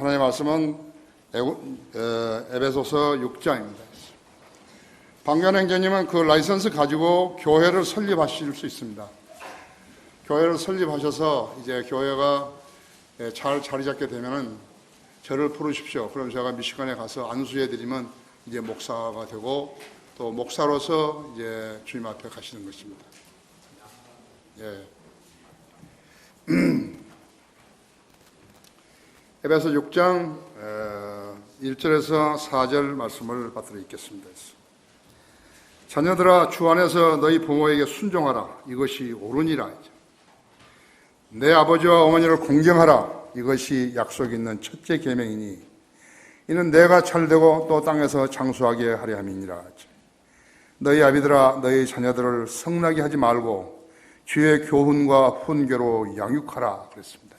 하나님의 말씀은 에베소서 6장입니다. 방견행제님은 그 라이선스 가지고 교회를 설립하실 수 있습니다. 교회를 설립하셔서 이제 교회가 잘 자리 잡게 되면은 저를 부르십시오. 그럼 제가 미시간에 가서 안수해 드리면 이제 목사가 되고 또 목사로서 이제 주님 앞에 가시는 것입니다. 예. 에베소 6장 1절에서 4절 말씀을 받들어 읽겠습니다. 자녀들아, 주 안에서 너희 부모에게 순종하라. 이것이 옳으니라. 내 아버지와 어머니를 공경하라. 이것이 약속 있는 첫째 계명이니 이는 내가 잘되고 또 땅에서 장수하게 하려 함이니라. 너희 아비들아, 너희 자녀들을 성나게 하지 말고 주의 교훈과 훈계로 양육하라. 그랬습니다.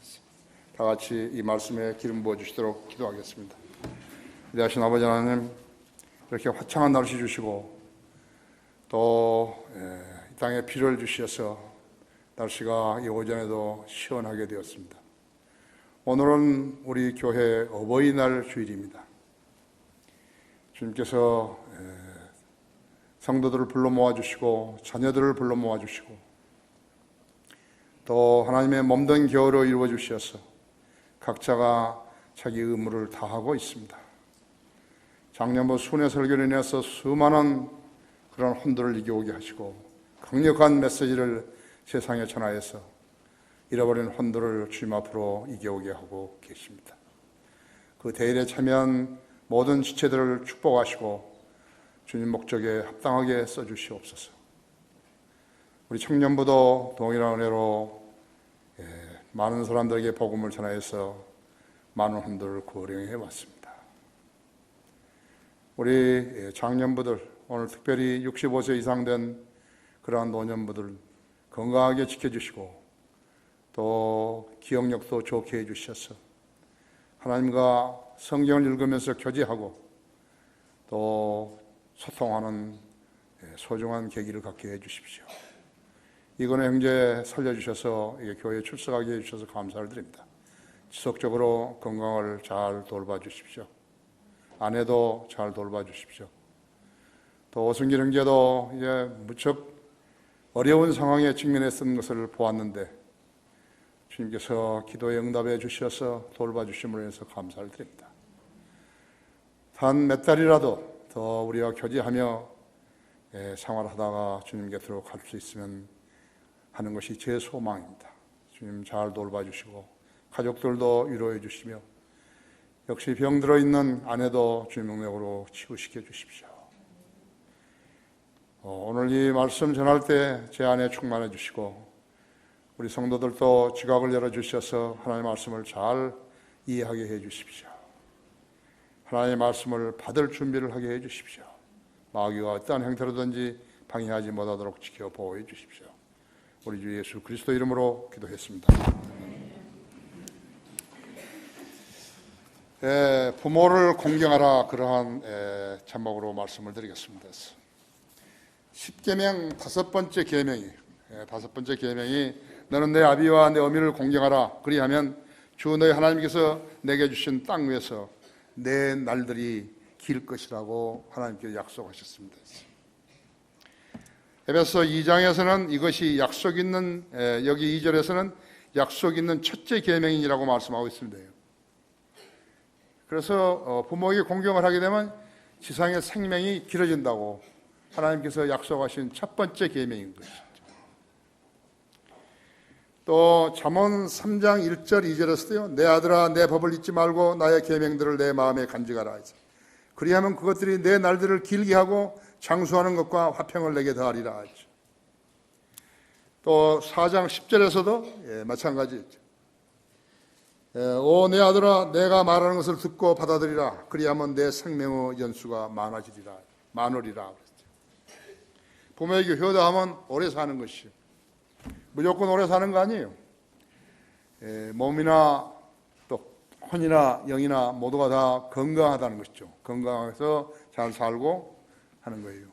다 같이 이 말씀에 기름 부어주시도록 기도하겠습니다. 위대하신 아버지 하나님, 이렇게 화창한 날씨 주시고 또 이 땅에 비를 주셔서 날씨가 이 오전에도 시원하게 되었습니다. 오늘은 우리 교회 어버이날 주일입니다. 주님께서 성도들을 불러 모아주시고 자녀들을 불러 모아주시고 또 하나님의 몸된 교회로 이루어 주셔서 각자가 자기 의무를 다하고 있습니다. 작년부 순회 설교로 인해서 수많은 그런 혼돈을 이겨오게 하시고 강력한 메시지를 세상에 전하여서 잃어버린 혼돈을 주님 앞으로 이겨오게 하고 계십니다. 그 대일에 참여한 모든 지체들을 축복하시고 주님 목적에 합당하게 써주시옵소서. 우리 청년부도 동일한 은혜로 많은 사람들에게 복음을 전하여서 많은 혼돈을 구원해 왔습니다. 우리 장년부들, 오늘 특별히 65세 이상 된 그러한 노년부들 건강하게 지켜주시고 또 기억력도 좋게 해주셔서 하나님과 성경을 읽으면서 교제하고 또 소통하는 소중한 계기를 갖게 해주십시오. 이건의 형제 살려주셔서 교회에 출석하게 해주셔서 감사를 드립니다. 지속적으로 건강을 잘 돌봐주십시오. 아내도 잘 돌봐주십시오. 또 오승길 형제도 이제 무척 어려운 상황에 직면했던 것을 보았는데 주님께서 기도에 응답해 주셔서 돌봐주심으로 해서 감사를 드립니다. 단 몇 달이라도 더 우리와 교제하며 생활하다가 주님 곁으로 갈 수 있으면 하는 것이 제 소망입니다. 주님 잘 돌봐주시고 가족들도 위로해 주시며 역시 병들어 있는 아내도 주님 능력으로 치유시켜 주십시오. 오늘 이 말씀 전할 때 제 안에 충만해 주시고 우리 성도들도 지각을 열어주셔서 하나님의 말씀을 잘 이해하게 해 주십시오. 하나님의 말씀을 받을 준비를 하게 해 주십시오. 마귀가 어떠한 형태로든지 방해하지 못하도록 지켜 보호해 주십시오. 우리 주 예수 그리스도 이름으로 기도했습니다. 부모를 공경하라, 그러한 제목으로 말씀을 드리겠습니다. 10계명 다섯 번째 계명이 너는 내 아비와 내 어미를 공경하라. 그리하면 주 너희 하나님께서 내게 주신 땅 위에서 내 날들이 길 것이라고 하나님께서 약속하셨습니다. 에베소 2장에서는 이것이 약속 있는, 여기 2절에서는 약속 있는 첫째 계명이라고 말씀하고 있습니다. 그래서 부모에게 공경을 하게 되면 지상의 생명이 길어진다고 하나님께서 약속하신 첫 번째 계명인 것이죠. 또 잠언 3장 1절 2절에서도요, 내 아들아 내 법을 잊지 말고 나의 계명들을 내 마음에 간직하라. 그리하면 그것들이 내 날들을 길게 하고 장수하는 것과 화평을 내게 더하리라. 또 4장 10절에서도 마찬가지죠. 오 내 아들아 내가 말하는 것을 듣고 받아들이라. 그리하면 내 생명의 연수가 많으리라. 부모에게 효도하면 오래 사는 것이요. 무조건 오래 사는 거 아니에요. 몸이나 또 혼이나 영이나 모두가 다 건강하다는 것이죠. 건강해서 잘 살고 하는 거예요.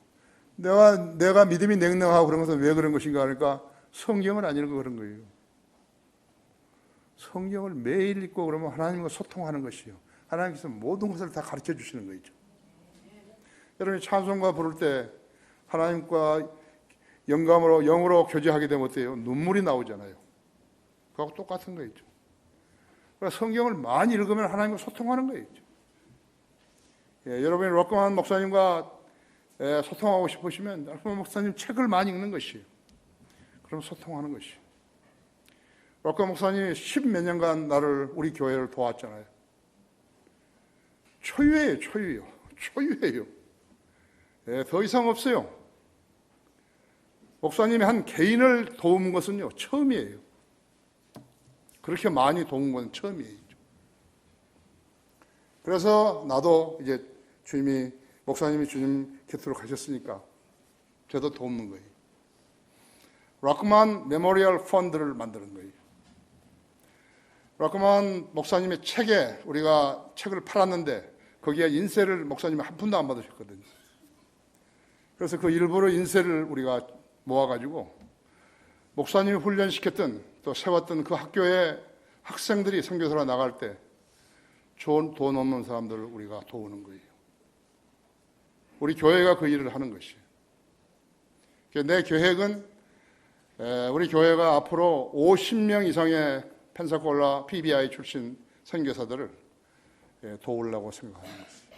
내가 믿음이 냉랭하고 그런 것은 왜 그런 것인가 하니까 성경을 안 읽고 그런 거예요. 성경을 매일 읽고 그러면 하나님과 소통하는 것이요. 하나님께서 모든 것을 다 가르쳐 주시는 거죠. 여러분이 찬송가 부를 때 하나님과 영감으로 영으로 교제하게 되면 어때요? 눈물이 나오잖아요. 그거하고 똑같은 거죠. 그러니까 성경을 많이 읽으면 하나님과 소통하는 거예요. 여러분이 럭커만 목사님과 소통하고 싶으시면 럭커만 목사님 책을 많이 읽는 것이에요. 그럼 소통하는 것이에요. 럭커만 목사님이 10몇 년간 나를 우리 교회를 도왔잖아요. 초유예요, 초유요. 초유예요. 더 이상 없어요. 목사님이 한 개인을 도운 것은요, 처음이에요. 그렇게 많이 도운 건 처음이에요. 그래서 나도 이제 목사님이 주님 곁으로 가셨으니까 저도 돕는 거예요. 락만 메모리얼 펀드를 만드는 거예요. 락만 목사님의 책에 우리가 책을 팔았는데 거기에 인쇄를 목사님이 한 푼도 안 받으셨거든요. 그래서 그 일부러 인쇄를 우리가 모아가지고 목사님이 훈련시켰던 또 세웠던 그 학교의 학생들이 선교사로 나갈 때 돈 없는 사람들을 우리가 도우는 거예요. 우리 교회가 그 일을 하는 것이에요. 내 계획은 우리 교회가 앞으로 50명 이상의 펜사콜라 PBI 출신 선교사들을 도우려고 생각하는 것이에요.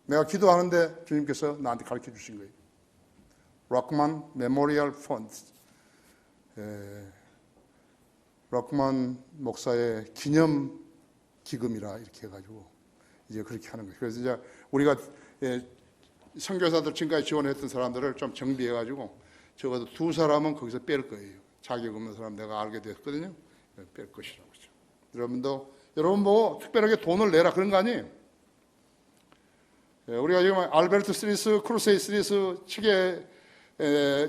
내가 기도하는데 주님께서 나한테 가르쳐 주신 거예요. 락만 메모리얼 펀드, 락만 목사의 기념 기금이라 이렇게 해가지고 이제 그렇게 하는 거예요. 그래서 이제 우리가 선교사들 지금까지 지원했던 사람들을 좀 정비해가지고 적어도 2사람은 거기서 뺄 거예요. 자격 없는 사람 내가 알게 됐거든요. 뺄 것이라고. 여러분 보고 특별하게 돈을 내라 그런 거 아니에요. 우리가 지금 알베르트 스리스, 크루세이 스리스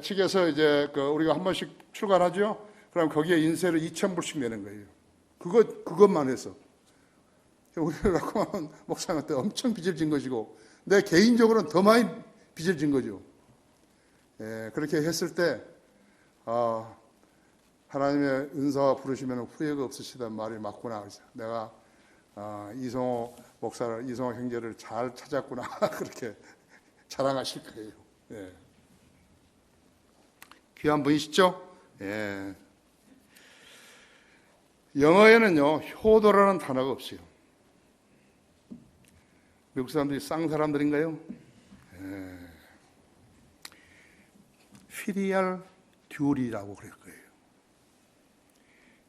측에서 이제 우리가 한 번씩 출간하죠. 그럼 거기에 인쇄를 2,000불씩 내는 거예요. 그것만 해서. 우리가 락만 목사님한테 엄청 빚을 진 것이고, 내 개인적으로는 더 많이 빚을 진 거죠. 그렇게 했을 때, 하나님의 은사와 부르시면 후회가 없으시다는 말이 맞구나. 내가 이성호 목사를, 이성호 형제를 잘 찾았구나. 그렇게 자랑하실 거예요. 귀한 분이시죠? 영어에는요, 효도라는 단어가 없어요. 미국 사람들이 쌍 사람들인가요? 피리얼 듀리라고 그럴 거예요.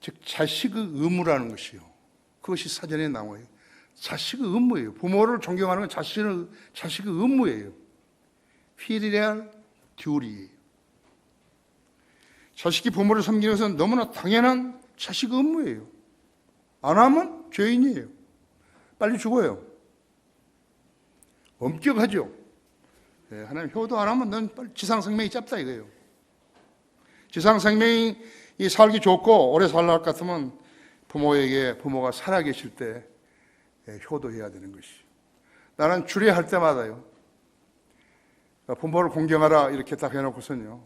즉 자식의 의무라는 것이요. 그것이 사전에 나와요. 자식의 의무예요. 부모를 존경하는 건 자식의 의무예요. 피리얼 듀리. 자식이 부모를 섬기는 것은 너무나 당연한 자식의 의무예요. 안 하면 죄인이에요. 빨리 죽어요. 엄격하죠. 하나님 효도 안 하면 넌 빨리 지상생명이 짧다 이거예요. 지상생명이 살기 좋고 오래 살날 것 같으면 부모가 살아계실 때 효도해야 되는 것이. 나는 주례할 때마다요, 부모를 공경하라 이렇게 딱 해놓고선요,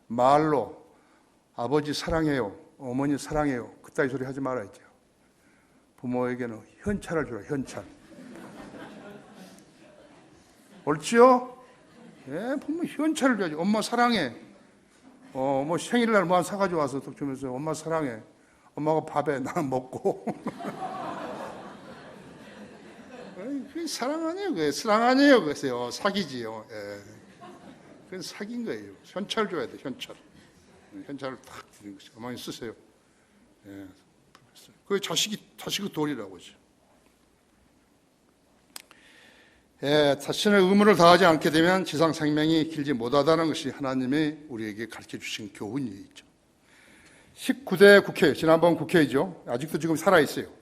말로 아버지 사랑해요, 어머니 사랑해요 그따위 소리 하지 말아야죠. 부모에게는 현찰을 주라. 현찰. 옳지요? 부모 현찰을 줘야지. 엄마 사랑해. 뭐 생일날 뭐 한 사가지고 와서 또 주면서 엄마 사랑해. 엄마가 밥에 나는 먹고. 그게 사랑 아니에요. 그게 사랑 아니에요. 그래서요. 사기지요. 그건 사기인 거예요. 현찰 줘야 돼. 현찰. 현찰을 탁 드리는 거죠. 어머니 쓰세요. 그게 자식의 도리라고 하죠. 자신의 의무를 다하지 않게 되면 지상 생명이 길지 못하다는 것이 하나님이 우리에게 가르쳐 주신 교훈이죠. 19대 국회, 지난번 국회이죠. 아직도 지금 살아있어요.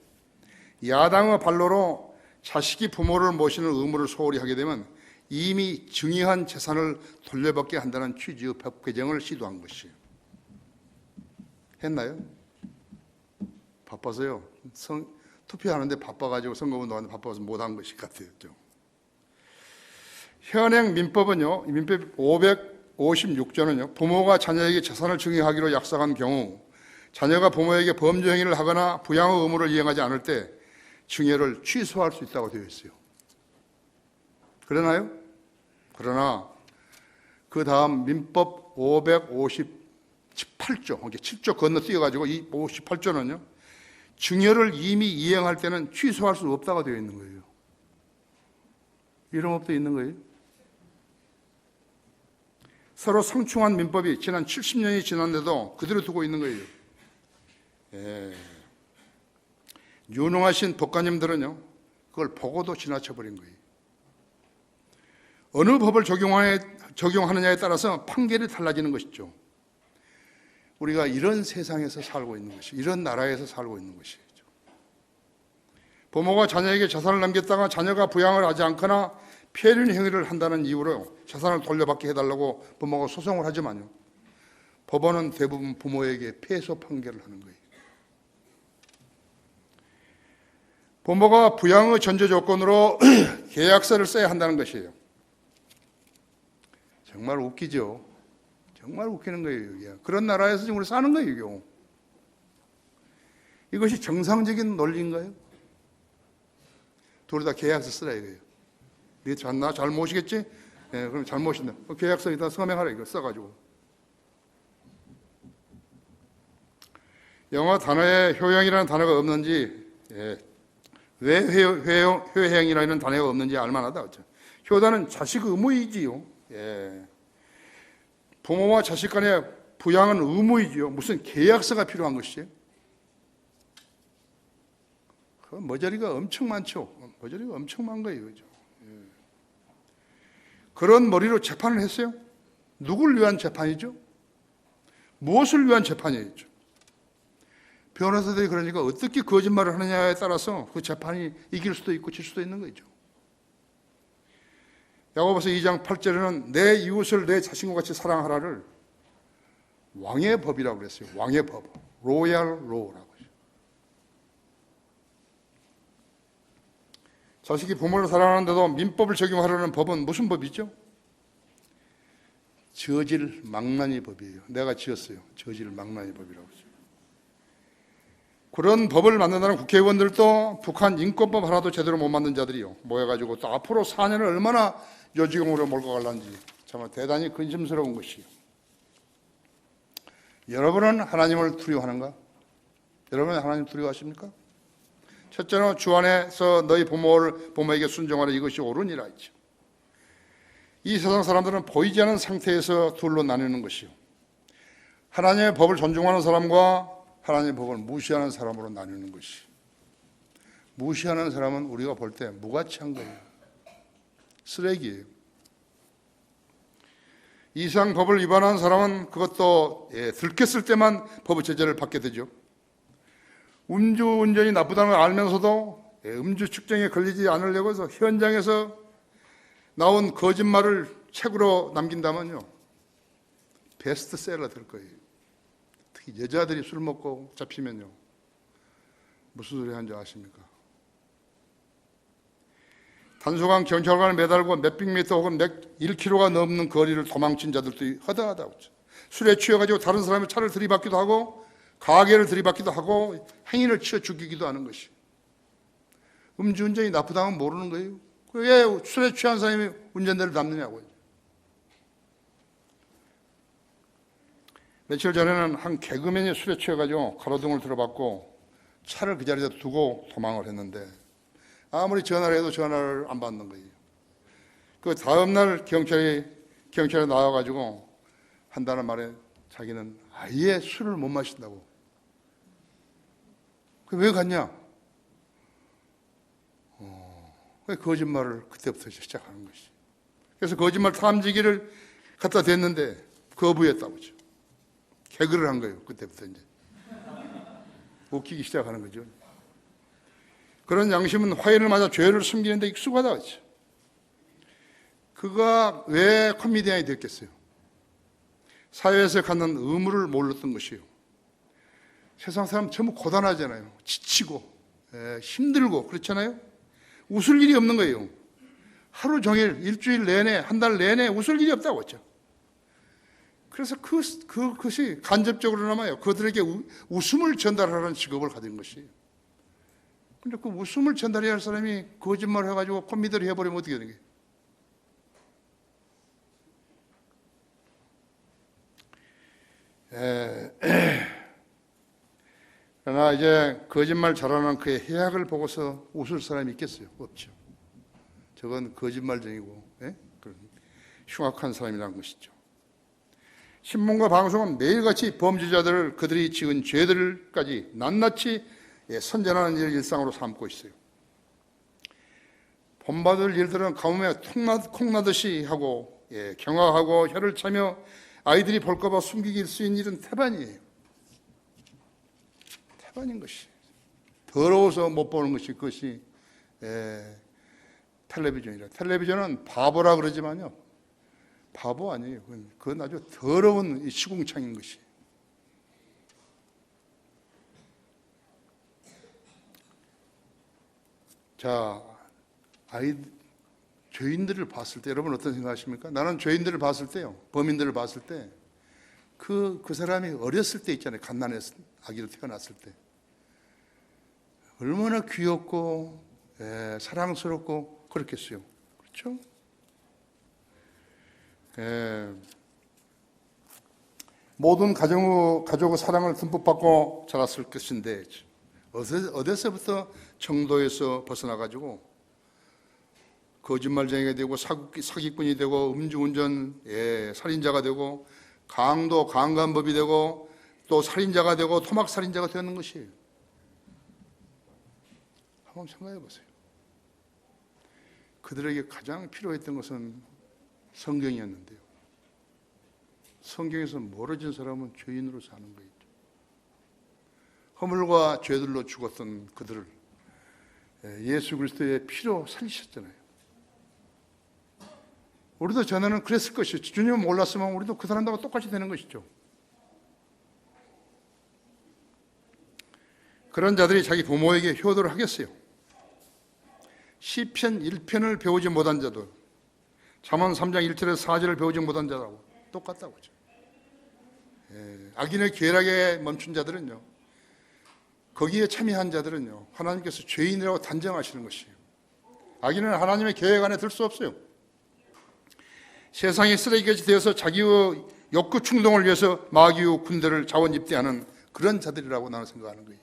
야당의 발로로 자식이 부모를 모시는 의무를 소홀히 하게 되면 이미 증여한 재산을 돌려받게 한다는 취지의 법 개정을 시도한 것이에요. 했나요? 바빠서요. 투표하는데 바빠가지고 선거운동하는데 바빠서 못한 것이 같아요. 현행 민법은요, 민법 556조는요, 부모가 자녀에게 재산을 증여하기로 약속한 경우 자녀가 부모에게 범죄 행위를 하거나 부양의 의무를 이행하지 않을 때 증여를 취소할 수 있다고 되어 있어요. 그러나요? 그러나 그 다음 민법 558조, 7조 건너뛰어가지고 이 58조는요, 증여를 이미 이행할 때는 취소할 수 없다고 되어 있는 거예요. 이런 법도 있는 거예요. 서로 상충한 민법이 지난 70년이 지났는데도 그대로 두고 있는 거예요. 예. 유능하신 법관님들은요, 그걸 보고도 지나쳐버린 거예요. 어느 법을 적용하느냐에 따라서 판결이 달라지는 것이죠. 우리가 이런 세상에서 살고 있는 것이, 이런 나라에서 살고 있는 것이죠. 부모가 자녀에게 재산을 남겼다가 자녀가 부양을 하지 않거나 폐륜 행위를 한다는 이유로 재산을 돌려받게 해달라고 부모가 소송을 하지만요, 법원은 대부분 부모에게 패소 판결을 하는 거예요. 부모가 부양의 전제 조건으로 계약서를 써야 한다는 것이에요. 정말 웃기죠. 정말 웃기는 거예요. 이게. 그런 나라에서 지금 우리 사는 거예요. 이게. 이것이 정상적인 논리인가요? 둘 다 계약서 쓰라 이거예요. 나 잘 모시겠지? 예, 그럼 잘 모신다. 계약서 일단 서명하라 이거 써가지고. 영어 단어에 효용이라는 단어가 없는지, 예, 왜 효행이라는 단어가 없는지 알만하다. 그렇죠? 효다는 자식 의무이지요. 예. 부모와 자식 간의 부양은 의무이지요. 무슨 계약서가 필요한 것이에요? 그 머저리가 엄청 많죠. 머저리가 엄청 많은 거예요. 그죠? 예. 그런 머리로 재판을 했어요? 누굴 위한 재판이죠? 무엇을 위한 재판이었죠? 변호사들이 그러니까 어떻게 거짓말을 하느냐에 따라서 그 재판이 이길 수도 있고 질 수도 있는 거죠. 야고보서 2장 8절에는 내 이웃을 내 자신과 같이 사랑하라를 왕의 법이라고 그랬어요. 왕의 법, 로얄 로우라고. 자식이 부모를 사랑하는데도 민법을 적용하려는 법은 무슨 법이죠? 저질 망나니 법이에요. 내가 지었어요. 저질 망나니 법이라고 했어요. 그런 법을 만든다는 국회의원들도 북한 인권법 하나도 제대로 못 만든 자들이요, 모여가지고 또 앞으로 4년을 얼마나 요지경으로 몰고 갈란지 정말 대단히 근심스러운 것이요. 여러분은 하나님을 두려워하는가? 여러분은 하나님 두려워하십니까? 첫째는 주 안에서 너희 부모에게 순종하라, 이것이 옳으니라 했죠. 이 세상 사람들은 보이지 않는 상태에서 둘로 나뉘는 것이요, 하나님의 법을 존중하는 사람과 하나님의 법을 무시하는 사람으로 나뉘는 것이. 무시하는 사람은 우리가 볼 때 무가치한 거예요. 쓰레기예요. 이상 법을 위반한 사람은 그것도 들켰을 때만 법의 제재를 받게 되죠. 음주운전이 나쁘다는 걸 알면서도 음주 측정에 걸리지 않으려고 해서 현장에서 나온 거짓말을 책으로 남긴다면요, 베스트셀러 될 거예요. 특히 여자들이 술 먹고 잡히면요, 무슨 소리 하는지 아십니까? 단속한 경찰관을 매달고 몇백 미터 혹은 1km가 넘는 거리를 도망친 자들도 허다하다고. 술에 취해가지고 다른 사람의 차를 들이받기도 하고 가게를 들이받기도 하고 행인을 치어 죽이기도 하는 것이. 음주운전이 나쁘다면 모르는 거예요. 왜 술에 취한 사람이 운전대를 잡느냐고요. 며칠 전에는 한 개그맨이 술에 취해가지고 가로등을 들어받고 차를 그 자리에 두고 도망을 했는데 아무리 전화를 해도 전화를 안 받는 거예요. 그 다음날 경찰에 나와가지고 한다는 말에 자기는 아예 술을 못 마신다고. 왜 갔냐? 왜 거짓말을 그때부터 시작하는 것이. 그래서 거짓말 탐지기를 갖다 댔는데 거부했다고죠. 개그를 한 거예요. 그때부터 이제 웃기기 시작하는 거죠. 그런 양심은 화해를 맞아 죄를 숨기는 데 익숙하다 그랬죠. 그가 왜 코미디언이 됐겠어요? 사회에서 갖는 의무를 몰랐던 것이요. 세상 사람 전부 고단하잖아요. 지치고 힘들고 그렇잖아요. 웃을 일이 없는 거예요. 하루 종일 일주일 내내 한 달 내내 웃을 일이 없다고 했죠. 그래서 그것이 간접적으로나마요 그들에게 웃음을 전달하는 직업을 가진 것이에요. 근데 그 웃음을 전달해야 할 사람이 거짓말을 해가지고 콤비들이 해버리면 어떻게 되는 거예요? 그러나 이제 거짓말 잘하는 그의 해악을 보고서 웃을 사람이 있겠어요? 없죠. 저건 거짓말쟁이고 그런 흉악한 사람이라는 것이죠. 신문과 방송은 매일같이 범죄자들을 그들이 지은 죄들까지 낱낱이 선전하는 일을 일상으로 삼고 있어요. 본받을 일들은 가뭄에 콩나듯이 하고 경악하고 혀를 차며 아이들이 볼까봐 숨기길 수 있는 일은 태반이에요. 태반인 것이. 더러워서 못 보는 것이 그것이 텔레비전이라. 텔레비전은 바보라 그러지만요. 바보 아니에요. 그건 아주 더러운 시궁창인 것이. 자, 죄인들을 봤을 때 여러분 어떤 생각하십니까? 나는 죄인들을 봤을 때요, 범인들을 봤을 때 그 사람이 어렸을 때 있잖아요. 갓난에 아기로 태어났을 때 얼마나 귀엽고 사랑스럽고 그렇겠어요. 그렇죠? 모든 가족의 사랑을 듬뿍 받고 자랐을 것인데 어디서부터 정도에서 벗어나가지고 거짓말쟁이가 되고 사기꾼이 되고 음주운전 살인자가 되고 강간법이 되고 또 살인자가 되고 토막살인자가 되는 것이에요. 한번 생각해 보세요. 그들에게 가장 필요했던 것은 성경이었는데요. 성경에서 멀어진 사람은 죄인으로 사는 거예요. 허물과 죄들로 죽었던 그들을 예수 그리스도의 피로 살리셨잖아요. 우리도 전에는 그랬을 것이죠. 주님을 몰랐으면 우리도 그 사람들과 똑같이 되는 것이죠. 그런 자들이 자기 부모에게 효도를 하겠어요. 시편 1편을 배우지 못한 자도 잠언 3장 1절에서 4절을 배우지 못한 자라고 똑같다고 하죠. 악인의 괴락에 멈춘 자들은요, 거기에 참여한 자들은요, 하나님께서 죄인이라고 단정하시는 것이에요. 악인은 하나님의 계획 안에 들 수 없어요. 세상의 쓰레기같이 되어서 자기의 욕구 충동을 위해서 마귀의 군대를 자원입대하는 그런 자들이라고 나는 생각하는 거예요.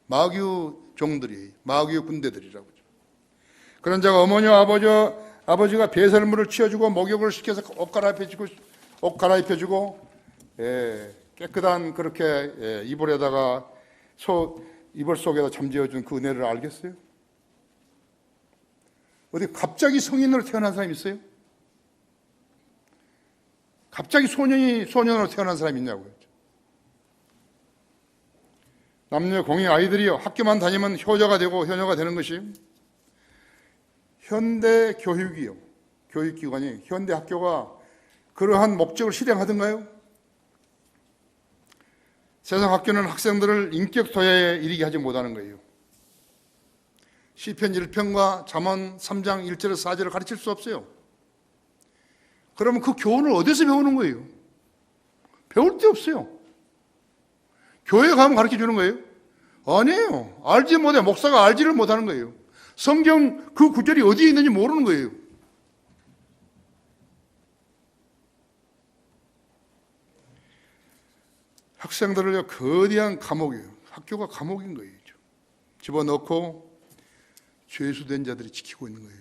마귀의 종들이, 마귀의 군대들이라고 하죠. 그런 자가 어머니와 아버지가 배설물을 치워주고 목욕을 시켜서 옷 갈아입혀주고 깨끗한 그렇게 이불에다가 이불 속에다 잠재워준 그 은혜를 알겠어요? 어디 갑자기 성인으로 태어난 사람이 있어요? 갑자기 소년으로 태어난 사람이 있냐고요. 남녀 공의 아이들이요, 학교만 다니면 효자가 되고 효녀가 되는 것이 현대 교육이요, 교육기관이, 현대 학교가 그러한 목적을 실행하던가요? 세상 학교는 학생들을 인격 도야에 이르게 하지 못하는 거예요. 시편 1편과 잠언 3장 1절에서 4절을 가르칠 수 없어요. 그러면 그 교훈을 어디서 배우는 거예요? 배울 데 없어요. 교회 가면 가르쳐 주는 거예요? 아니에요. 알지 못해. 목사가 알지를 못하는 거예요. 성경 그 구절이 어디에 있는지 모르는 거예요. 학생들을 거대한 감옥이에요. 학교가 감옥인 거예요. 집어넣고 죄수된 자들이 지키고 있는 거예요.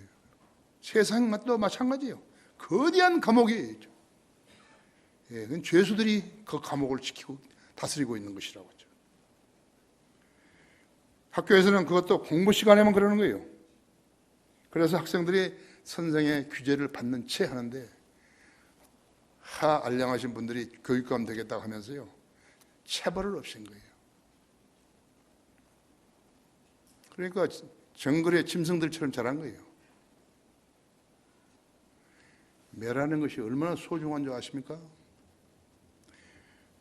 세상도 마찬가지예요. 거대한 감옥이에요. 그건 죄수들이 그 감옥을 지키고 다스리고 있는 것이라고 하죠. 학교에서는 그것도 공부 시간에만 그러는 거예요. 그래서 학생들이 선생의 규제를 받는 채 하는데, 알량하신 분들이 교육감 되겠다고 하면서요, 체벌을 없앤 거예요. 그러니까 정글의 짐승들처럼 자란 거예요. 매라는 것이 얼마나 소중한 줄 아십니까?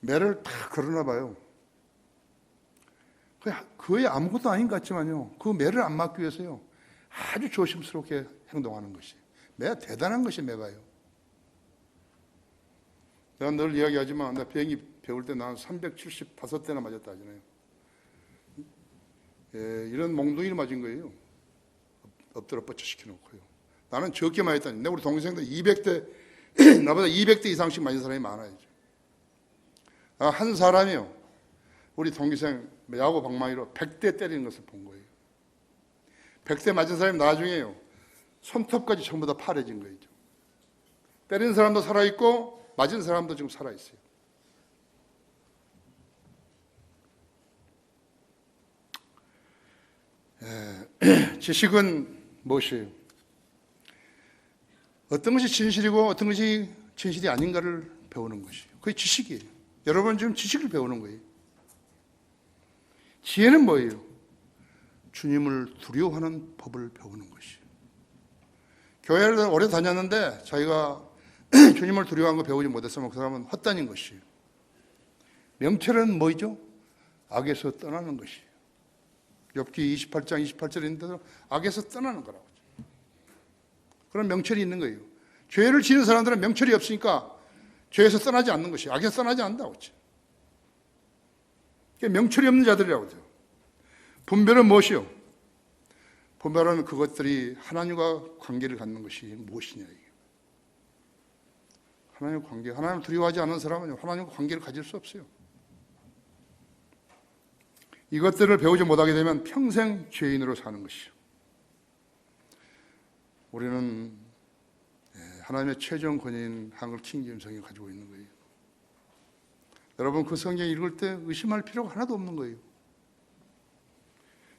매를 다 걸어놔 봐요. 거의 아무것도 아닌 것 같지만요, 그 매를 안 맞기 위해서요, 아주 조심스럽게 행동하는 것이. 매가 대단한 것이 매가요. 내가 늘 이야기하지만 나 비행기 배울 때 나는 375대나 맞았다 하잖아요. 예, 이런 몽둥이를 맞은 거예요. 엎드려 뻗쳐 시켜놓고요. 나는 적게 맞았다니. 내 우리 동생들 200대 나보다 200대 이상씩 맞은 사람이 많아요. 한 사람이요, 우리 동기생 야구 방망이로 100대 때리는 것을 본 거예요. 100대 맞은 사람이 나중에요, 손톱까지 전부 다 파래진 거예요. 때리는 사람도 살아있고 맞은 사람도 지금 살아있어요. 지식은 무엇이에요? 어떤 것이 진실이고 어떤 것이 진실이 아닌가를 배우는 것이에요. 그게 지식이에요. 여러분 지금 지식을 배우는 거예요. 지혜는 뭐예요? 주님을 두려워하는 법을 배우는 것이에요. 교회를 오래 다녔는데 자기가 주님을 두려워하는 거 배우지 못했으면 그 사람은 헛다닌 것이에요. 명철은 뭐죠? 악에서 떠나는 것이에요. 욥기 28장 28절인데도 악에서 떠나는 거라고. 그런 명철이 있는 거예요. 죄를 지는 사람들은 명철이 없으니까 죄에서 떠나지 않는 것이에요. 악에서 떠나지 않는다고 했죠. 명철이 없는 자들이라고 해요. 분별은 무엇이요? 분별은 그것들이 하나님과 관계를 갖는 것이 무엇이냐. 하나님과 관계, 하나님을 두려워하지 않는 사람은 하나님과 관계를 가질 수 없어요. 이것들을 배우지 못하게 되면 평생 죄인으로 사는 것이요. 우리는 하나님의 최종 권위인 한글 킹제임스 성경을 가지고 있는 거예요. 여러분 그 성경 읽을 때 의심할 필요가 하나도 없는 거예요.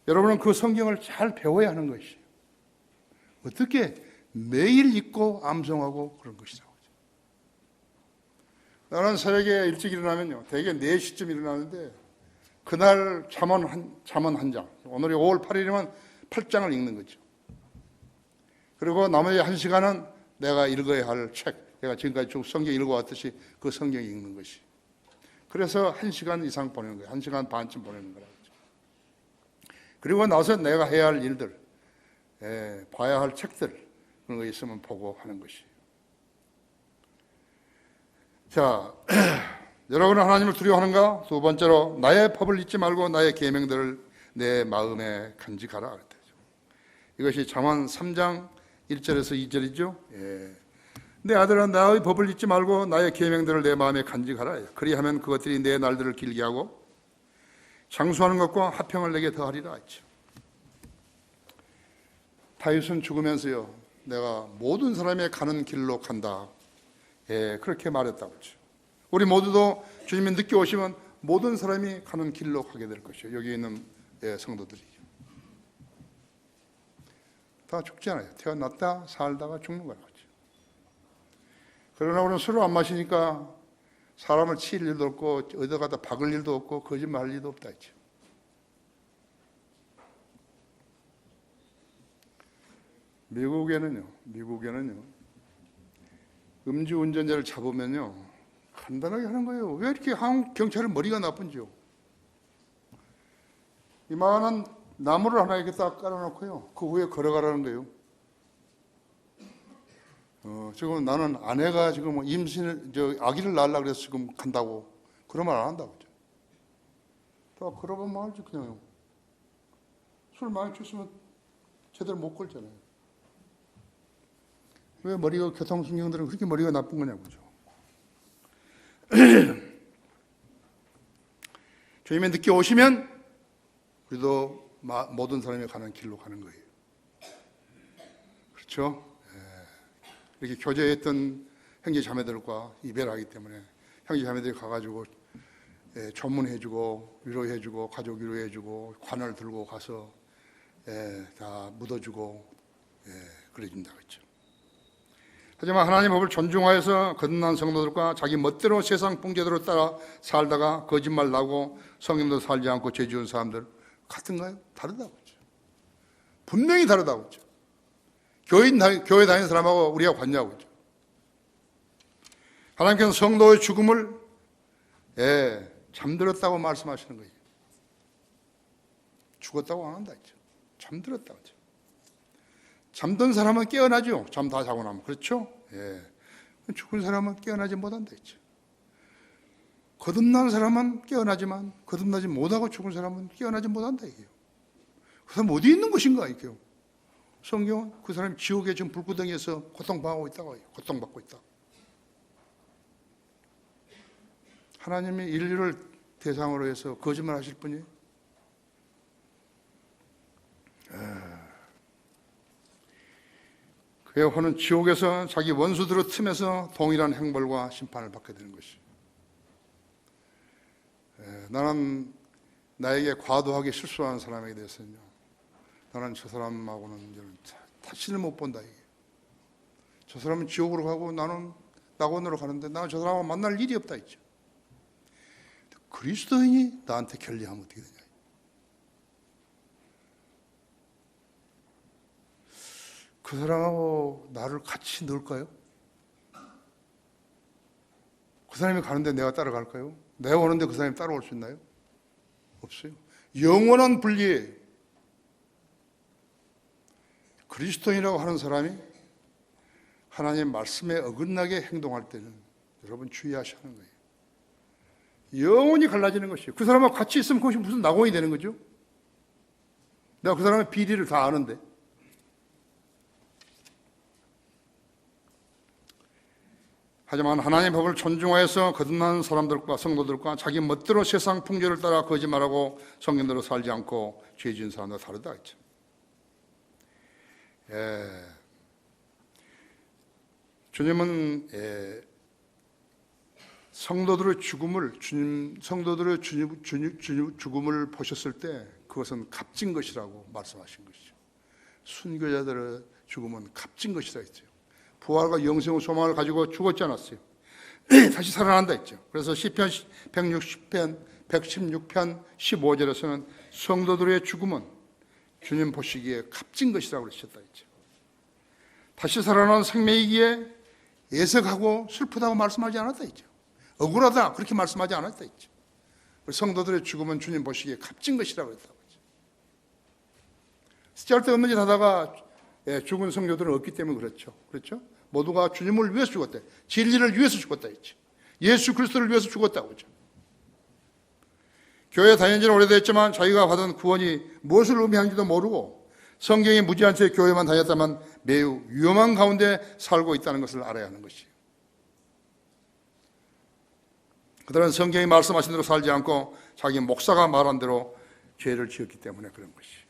여러분은 그 성경을 잘 배워야 하는 것이에요. 어떻게? 매일 읽고 암송하고 그런 것이라고. 나는 새벽에 일찍 일어나면요, 대개 4시쯤 일어나는데 그날 잠언 한 장, 오늘이 5월 8일이면 8장을 읽는 거죠. 그리고 나머지 1시간은 내가 읽어야 할 책, 내가 지금까지 쭉 성경 읽어왔듯이 그 성경 읽는 것이. 그래서 1시간 이상 보내는 거예요. 1시간 반쯤 보내는 거라고. 그리고 나서 내가 해야 할 일들, 봐야 할 책들, 그런 거 있으면 보고 하는 것이. 자, 여러분은 하나님을 두려워하는가? 두 번째로 나의 법을 잊지 말고 나의 계명들을 내 마음에 간직하라. 이것이 잠언 3장 1절에서 2절이죠. 내 아들아 나의 법을 잊지 말고 나의 계명들을 내 마음에 간직하라. 그리하면 그것들이 내 날들을 길게 하고 장수하는 것과 화평을 내게 더하리라 했죠. 다윗은 죽으면서요, 내가 모든 사람의 가는 길로 간다. 그렇게 말했다고 했죠. 우리 모두도 주님이 늦게 오시면 모든 사람이 가는 길로 가게 될 것이에요. 여기 있는 성도들이 다 죽지 않아요. 태어났다 살다가 죽는 거라고 했죠. 그러나 우리는 술을 안 마시니까 사람을 칠 일도 없고 어디 가다 박을 일도 없고 거짓말 할 일도 없다 했죠. 미국에는요 음주운전자를 잡으면요 간단하게 하는 거예요. 왜 이렇게 한국 경찰은 머리가 나쁜지요? 이만한 나무를 하나 이렇게 딱 깔아놓고요, 그 위에 걸어가라는 거예요. 지금 나는 아내가 지금 아기를 낳으려고 그래서 지금 간다고 그런 말 안 한다고. 다 걸어보면 알지. 그냥 술 많이 취했으면 제대로 못 걸잖아요. 왜 머리가, 교통신경들은 그렇게 머리가 나쁜 거냐고죠. 주님이 늦게 오시면 우리도 모든 사람이 가는 길로 가는 거예요. 그렇죠? 이렇게 교제했던 형제 자매들과 이별하기 때문에 형제 자매들이 가가지고 조문해주고 위로해주고 가족 위로해주고 관을 들고 가서 다 묻어주고 그래준다고 했죠. 하지만 하나님의 법을 존중하여서 거듭난 성도들과 자기 멋대로 세상 풍제대로 따라 살다가 거짓말 나고 성경도 살지 않고 죄 지은 사람들 같은가요? 다르다고 했죠. 분명히 다르다고 했죠. 교회 다니는 사람하고 우리가 관냐고 했죠. 하나님께서 성도의 죽음을 잠들었다고 말씀하시는 거예요. 죽었다고 안 한다 했죠. 잠들었다고 했죠. 잠든 사람은 깨어나죠. 잠 다 자고 나면. 그렇죠? 죽은 사람은 깨어나지 못한다 했죠. 거듭난 사람은 깨어나지만 거듭나지 못하고 죽은 사람은 깨어나지 못한다 이게요. 그 사람 어디 있는 것인가 이게요. 성경은 그 사람이 지옥에 지금 불구덩이에서 고통당하고 있다고 해요. 고통받고 있다. 하나님이 인류를 대상으로 해서 거짓말 하실 분이에요. 그의 혼은 지옥에서 자기 원수들을 틈에서 동일한 형벌과 심판을 받게 되는 것이에요. 나는 나에게 과도하게 실수하는 사람에게 대해서는요, 나는 저 사람하고는 다시는 못 본다 이게. 저 사람은 지옥으로 가고 나는 낙원으로 가는데 나는 저 사람하고 만날 일이 없다 있죠. 그리스도인이 나한테 결례하면 어떻게 되냐. 그 사람하고 나를 같이 넣을까요? 그 사람이 가는데 내가 따라갈까요? 내가 오는데 그 사람이 따라올 수 있나요? 없어요. 영원한 분리예요. 그리스도인이라고 하는 사람이 하나님의 말씀에 어긋나게 행동할 때는 여러분 주의하셔야 하는 거예요. 영원히 갈라지는 것이에요. 그 사람하고 같이 있으면 그것이 무슨 낙원이 되는 거죠? 내가 그 사람의 비리를 다 아는데. 하지만 하나님의 법을 존중하여서 거듭난 사람들과 성도들과 자기 멋대로 세상 풍조를 따라 거짓말하고 성경대로 살지 않고 죄 지은 사람과 다르다 했죠. 주님은 성도들의 죽음을 죽음을 보셨을 때 그것은 값진 것이라고 말씀하신 것이죠. 순교자들의 죽음은 값진 것이라 했죠. 부활과 영생의 소망을 가지고 죽었지 않았어요. 다시 살아난다 했죠. 그래서 시편 116편 15절에서는 성도들의 죽음은 주님 보시기에 값진 것이라고 그러셨다 했죠. 다시 살아난 생명이기에 애석하고 슬프다고 말씀하지 않았다 했죠. 억울하다 그렇게 말씀하지 않았다 했죠. 성도들의 죽음은 주님 보시기에 값진 것이라고 했다고 했죠. 쓸데없는 짓 하다가 죽은 성도들은 없기 때문에 그렇죠. 그렇죠? 모두가 주님을 위해서 죽었대. 진리를 위해서 죽었다 했지. 예수 그리스도를 위해서 죽었다고 했죠. 교회 다닌 지는 오래됐지만 자기가 받은 구원이 무엇을 의미하는지도 모르고 성경이 무지한 채 교회만 다녔다면 매우 위험한 가운데 살고 있다는 것을 알아야 하는 것이에요. 그들은 성경이 말씀하신 대로 살지 않고 자기 목사가 말한 대로 죄를 지었기 때문에 그런 것이에요.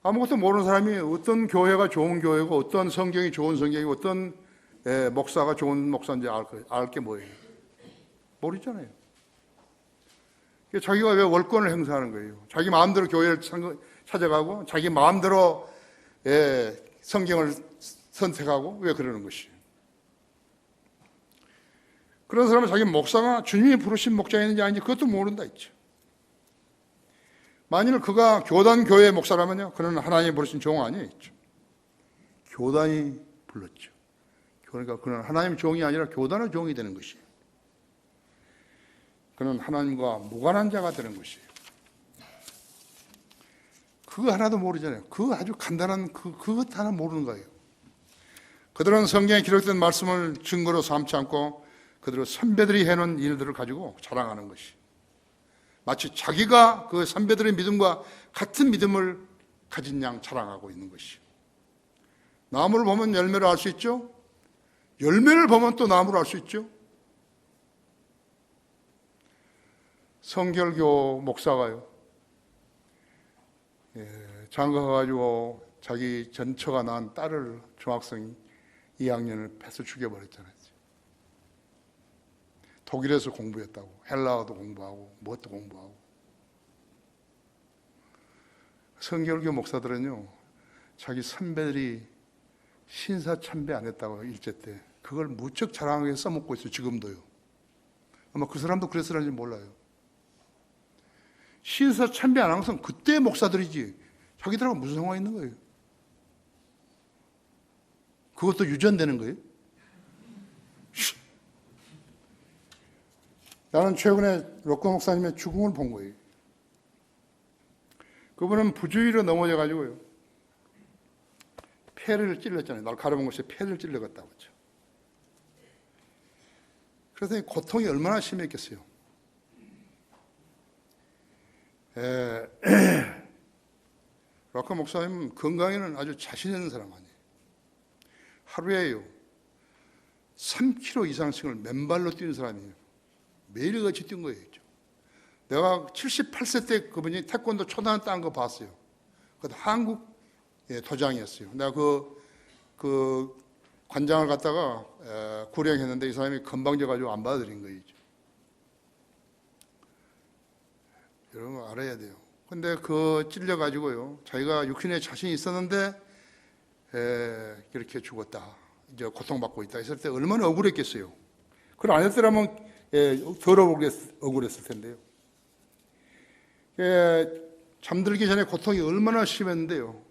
아무것도 모르는 사람이 어떤 교회가 좋은 교회고 어떤 성경이 좋은 성경이고 어떤 목사가 좋은 목사인지 알 게 뭐예요? 모르잖아요. 자기가 왜 월권을 행사하는 거예요? 자기 마음대로 교회를 찾아가고 자기 마음대로 성경을 선택하고 왜 그러는 것이에요? 그런 사람은 자기 목사가 주님이 부르신 목자였는지 아닌지 그것도 모른다 했죠. 만일 그가 교단 교회 목사라면요, 그는 하나님이 부르신 종 아니었죠. 교단이 불렀죠. 그러니까 그는 하나님의 종이 아니라 교단의 종이 되는 것이에요. 그는 하나님과 무관한 자가 되는 것이에요. 그거 하나도 모르잖아요. 그 아주 간단한 그것 하나 모르는 거예요. 그들은 성경에 기록된 말씀을 증거로 삼지 않고 그들의 선배들이 해놓은 일들을 가지고 자랑하는 것이 마치 자기가 그 선배들의 믿음과 같은 믿음을 가진 양 자랑하고 있는 것이. 나무를 보면 열매를 알 수 있죠. 열매를 보면 또 나무를 알 수 있죠. 성결교 목사가요, 장가 가가지고 자기 전처가 낳은 딸을 중학생 2학년을 패서 죽여버렸잖아요. 독일에서 공부했다고, 헬라어도 공부하고 무엇도 공부하고. 성결교 목사들은요, 자기 선배들이 신사참배 안 했다고 일제 때 그걸 무척 자랑하게 써먹고 있어요. 지금도요. 아마 그 사람도 그랬을지 몰라요. 신사참배 안 한 것은 그때 목사들이지 자기들하고 무슨 상관이 있는 거예요? 그것도 유전되는 거예요? 나는 최근에 로커 목사님의 죽음을 본 거예요. 그분은 부주의로 넘어져가지고요, 폐를 찔렀잖아요. 날카로운 것에 폐를 찔러갔다고 했죠. 그래서 고통이 얼마나 심했겠어요. 락커 목사님은 건강에는 아주 자신 있는 사람 아니에요. 하루에요 3km 이상씩을 맨발로 뛰는 사람이에요. 매일같이 뛴 거예요. 내가 78세 때 그분이 태권도 초단 딴 거 봤어요. 그것도 한국 도장이었어요. 내가 그 관장을 갖다가 구령했는데 이 사람이 건방져가지고 안 받아들인 거예요. 여러분 알아야 돼요. 근데 그 찔려가지고요, 자기가 육신에 자신이 있었는데 이렇게 죽었다, 이제 고통받고 있다 했을 때 얼마나 억울했겠어요. 그걸 안 했더라면 덜 억울했을 텐데요. 잠들기 전에 고통이 얼마나 심했는데요.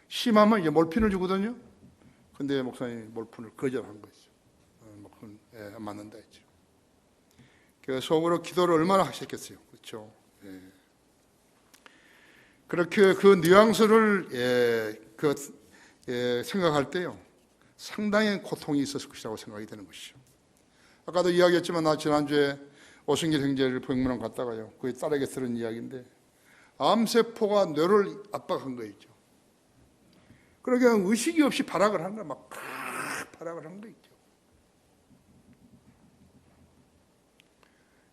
심하면 이제 몰핀을 주거든요. 근데 목사님이 몰핀을 거절한 거죠. 몰핀 안 맞는다 했죠. 그 속으로 기도를 얼마나 하셨겠어요. 그렇죠. 그렇게 그 뉘앙스를 생각할 때요, 상당히 고통이 있었을 것이라고 생각이 되는 것이죠. 아까도 이야기했지만 나 지난주에 오승길 형제를 병문안 갔다가요, 그 딸에게 들은 이야기인데 암세포가 뇌를 압박한 거 있죠. 그러니까 의식이 없이 발악을 한 거야. 막 발악을 한 거 있죠.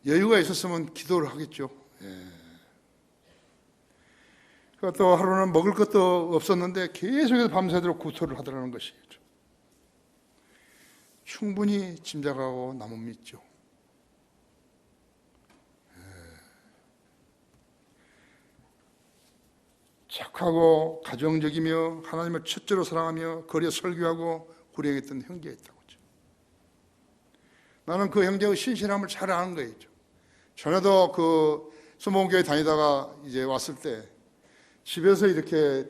여유가 있었으면 기도를 하겠죠. 또 하루는 먹을 것도 없었는데 계속해서 밤새도록 구토를 하더라는 것이죠. 충분히 짐작하고 나무 믿죠. 착하고 가정적이며 하나님을 첫째로 사랑하며 거리에 설교하고 구령했던 형제였다고 하죠. 나는 그 형제의 신실함을 잘 아는 거예요. 전에도 그 수목교회 다니다가 이제 왔을 때 집에서 이렇게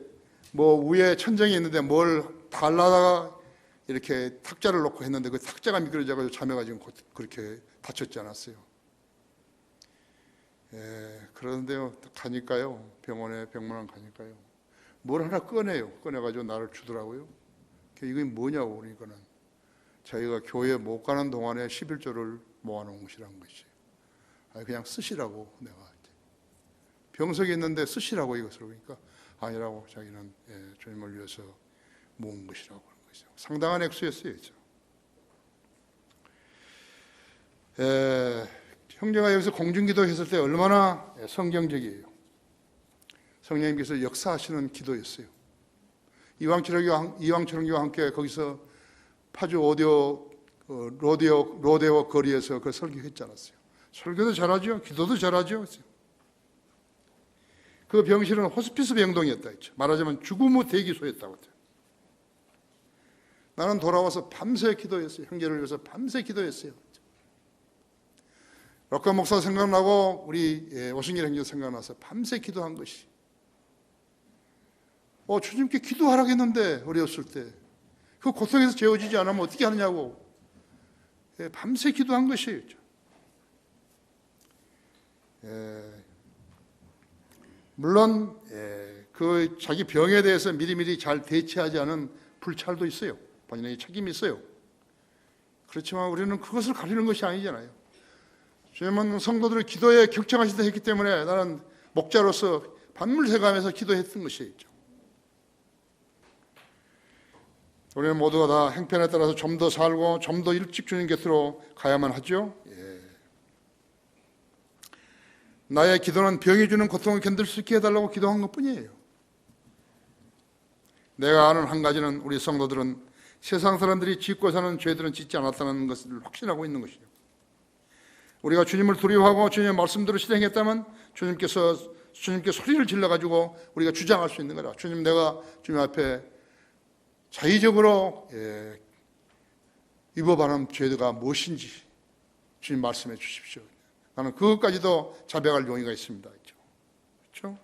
뭐 위에 천정이 있는데 뭘 달라다가 이렇게 탁자를 놓고 했는데 그 탁자가 미끄러져가지고 자매가 지금 그렇게 다쳤지 않았어요. 그런데요, 가니까요, 병문안 가니까요, 뭘 하나 꺼내가지고 나를 주더라고요. 이게 뭐냐고 그러니까는 자기가 교회 못 가는 동안에 11조를 모아놓은 것이라는 것이에요. 그냥 쓰시라고, 내가 병석이 있는데 쓰시라고 이것을. 그러니까 아니라고, 자기는 주님을 위해서 모은 것이라고 하는 것이죠. 상당한 액수였어요. 형제가 여기서 공중기도 했을 때 얼마나 성경적이에요. 성령님께서 역사하시는 기도였어요. 이왕철교와 함께 거기서 파주 로데오 거리에서 그 설교했지 않았어요. 설교도 잘하죠. 기도도 잘하죠. 그 병실은 호스피스 병동이었다 했죠. 말하자면 죽음 후 대기소였다고 했죠. 나는 돌아와서 밤새 기도했어요. 형제를 위해서 밤새 기도했어요. 락커 목사 생각나고 우리 오승길 형제 생각나서 밤새 기도한 것이. 주님께 기도하라고 했는데 어렸을 때 그 고통에서 재워지지 않으면 어떻게 하느냐고 밤새 기도한 것이에요. 물론 그 자기 병에 대해서 미리미리 잘 대처하지 않은 불찰도 있어요. 본인에게 책임이 있어요. 그렇지만 우리는 그것을 가리는 것이 아니잖아요. 주님은 성도들을 기도에 격정하시다 했기 때문에 나는 목자로서 밤물새가면서 기도했던 것이죠. 우리는 모두가 다 행편에 따라서 좀 더 살고 좀 더 일찍 주님 곁으로 가야만 하죠. 나의 기도는 병이 주는 고통을 견딜 수 있게 해달라고 기도한 것뿐이에요. 내가 아는 한 가지는 우리 성도들은 세상 사람들이 짓고 사는 죄들은 짓지 않았다는 것을 확신하고 있는 것이죠. 우리가 주님을 두려워하고 주님의 말씀대로 실행했다면 주님께 소리를 질러가지고 우리가 주장할 수 있는 거라. 주님, 내가 주님 앞에 자의적으로 위법하는 죄가 무엇인지 주님 말씀해 주십시오. 나는 그것까지도 자백할 용의가 있습니다. 그렇죠?